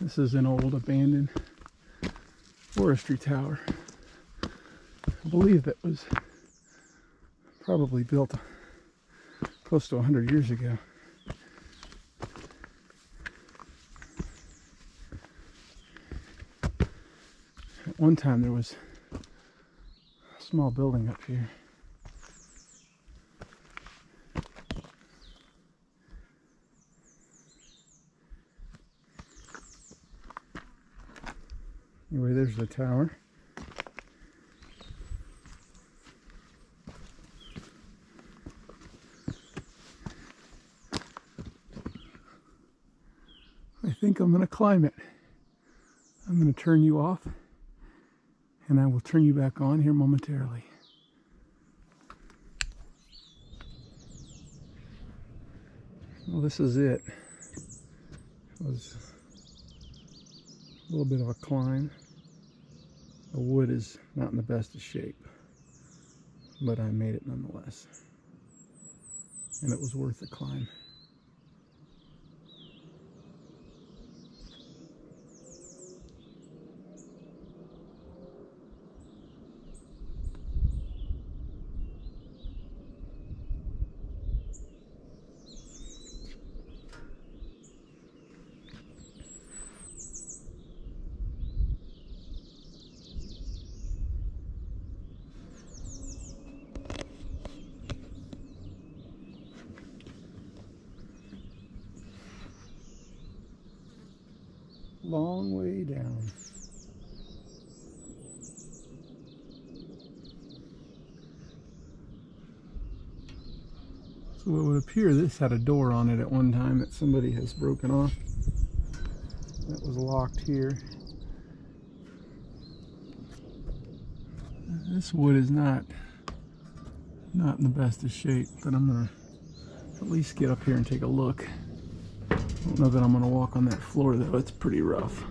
This is an old abandoned forestry tower. I believe that was probably built close to 100 years ago. At one time there was a small building up here. Anyway, there's the tower. I think I'm going to climb it. I'm going to turn you off, and I will turn you back on here momentarily. Well, this is it. It was a little bit of a climb. The wood is not in the best of shape, but I made it nonetheless. And it was worth the climb. Long way down. So it would appear this had a door on it at one time that somebody has broken off. That was locked here. This wood is not in the best of shape, but I'm gonna at least get up here and take a look. I don't know that I'm going to walk on that floor though, it's pretty rough.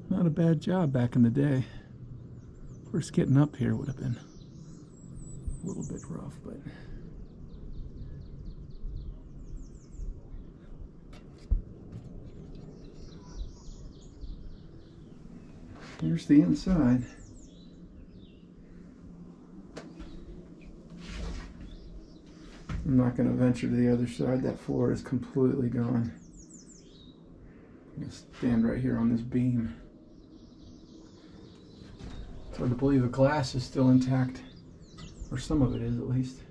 Not a bad job back in the day. Of course, getting up here would have been a little bit rough, but here's the inside. I'm not going to venture to the other side. That floor is completely gone. I'm going to stand right here on this beam. It's hard to believe the glass is still intact. Or some of it is, at least.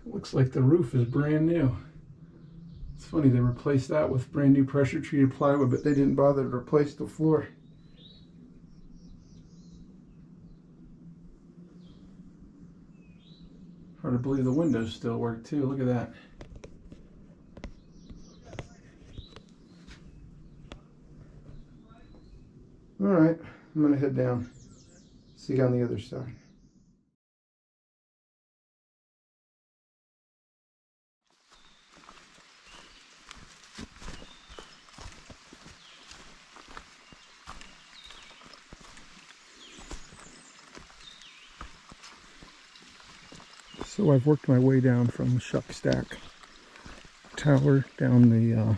It looks like the roof is brand new. It's funny, they replaced that with brand new pressure treated plywood, but they didn't bother to replace the floor. Hard to believe the windows still work too. Look at that. Alright, I'm going to head down. See you on the other side. So I've worked my way down from Shuckstack Tower down the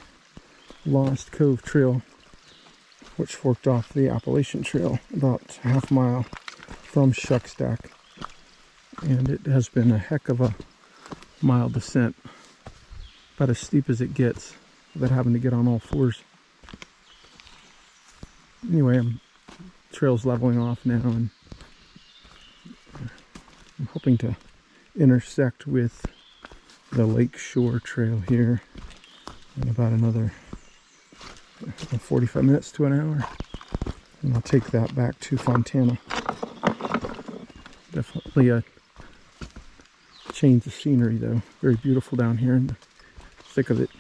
lost Cove Trail, which forked off the Appalachian Trail about a half mile from Shuckstack. And it has been a heck of a mile descent, about as steep as it gets without having to get on all fours. Anyway, trail's leveling off now, and I'm hoping to intersect with the Lakeshore Trail here in about another 45 minutes to an hour, and I'll take that back to Fontana. Definitely a change of scenery though. Very beautiful down here in the thick of it.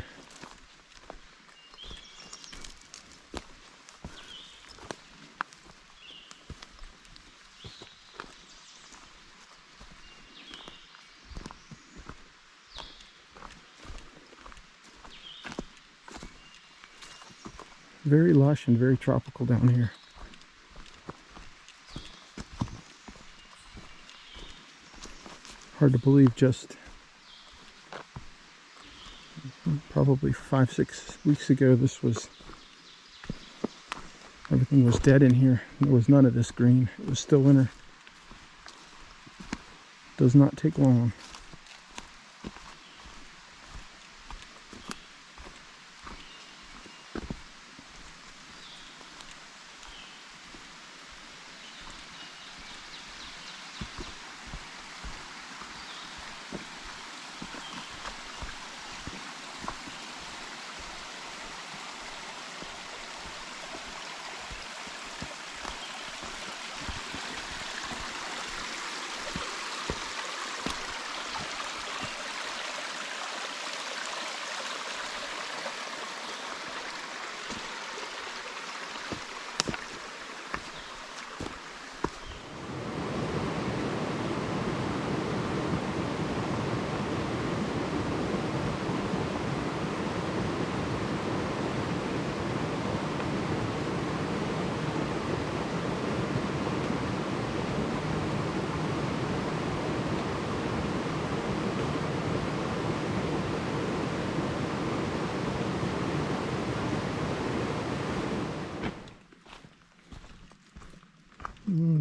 Very lush and very tropical down here. Hard to believe, just probably 5-6 weeks ago everything was dead in here. There was none of this green. It was still winter. Does not take long.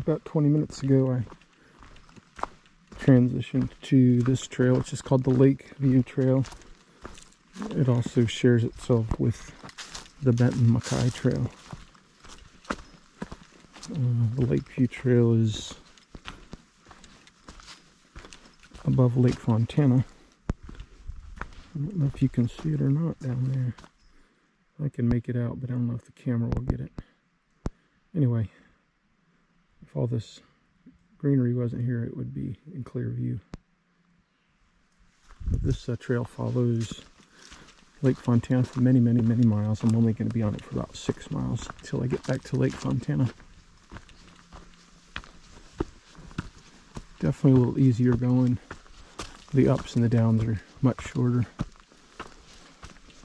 About 20 minutes ago, I transitioned to this trail, which is called the Lakeview Trail. It also shares itself with the Benton Mackay Trail. The Lakeview Trail is above Lake Fontana. I don't know if you can see it or not down there. I can make it out, but I don't know if the camera will get it. Anyway, if all this greenery wasn't here, it would be in clear view. But this trail follows Lake Fontana for many, many, many miles. I'm only going to be on it for about 6 miles until I get back to Lake Fontana. Definitely a little easier going. The ups and the downs are much shorter.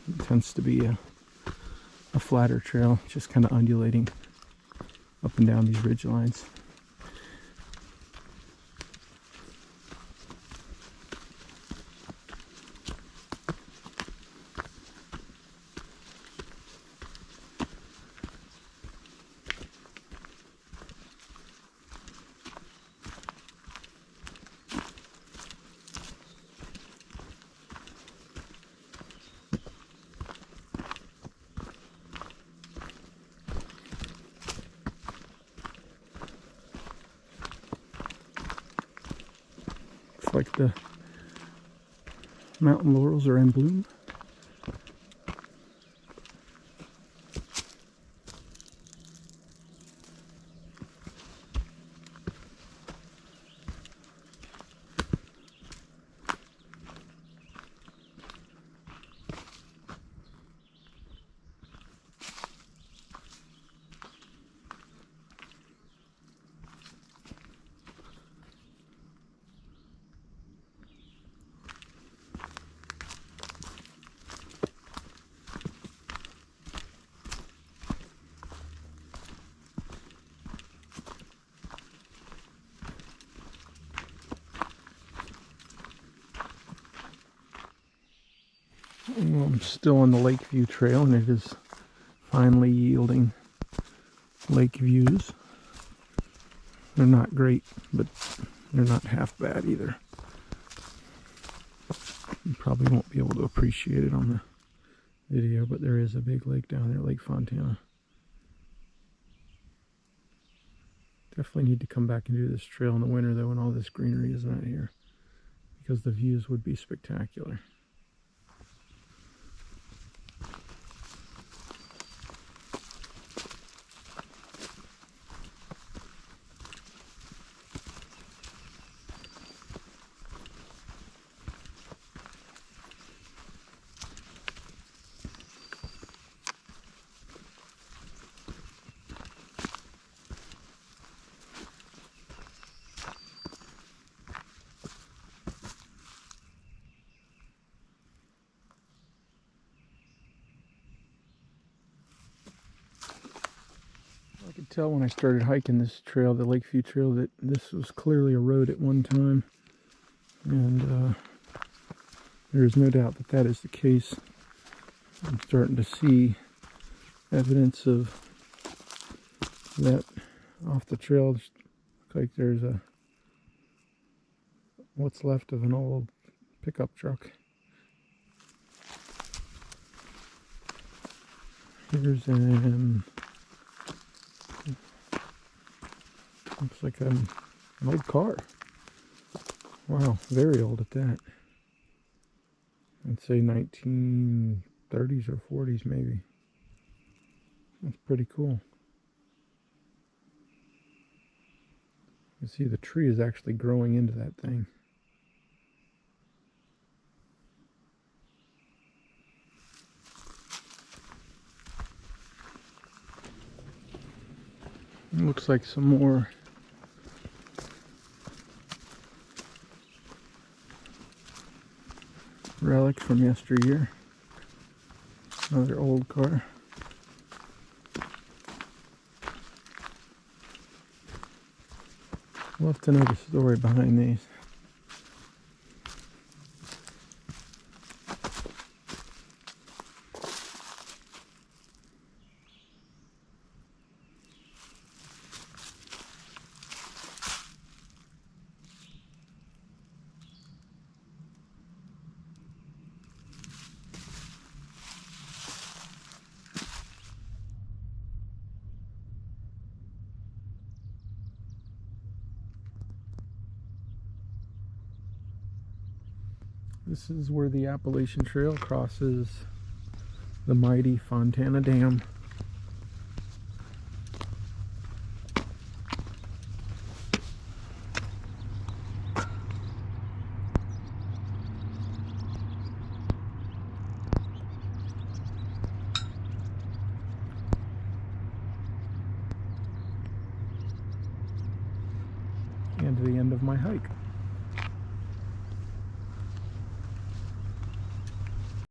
It tends to be a flatter trail, just kind of undulating up and down these ridge lines. Looks like the mountain laurels are in bloom. I'm still on the Lakeview Trail, and it is finally yielding lake views. They're not great, but they're not half bad either. You probably won't be able to appreciate it on the video, but there is a big lake down there, Lake Fontana. Definitely need to come back and do this trail in the winter, though, when all this greenery is not here, because the views would be spectacular. tell when I started hiking this trail, the Lakeview Trail, that this was clearly a road at one time. And there is no doubt that that is the case. I'm starting to see evidence of that off the trail. Looks like there's what's left of an old pickup truck. Here's looks like an old car. Wow, very old at that. I'd say 1930s or 40s maybe. That's pretty cool. You can see the tree is actually growing into that thing. It looks like some more relics from yesteryear. Another old car. Love to know the story behind these. This is where the Appalachian Trail crosses the mighty Fontana Dam. And the end of my hike.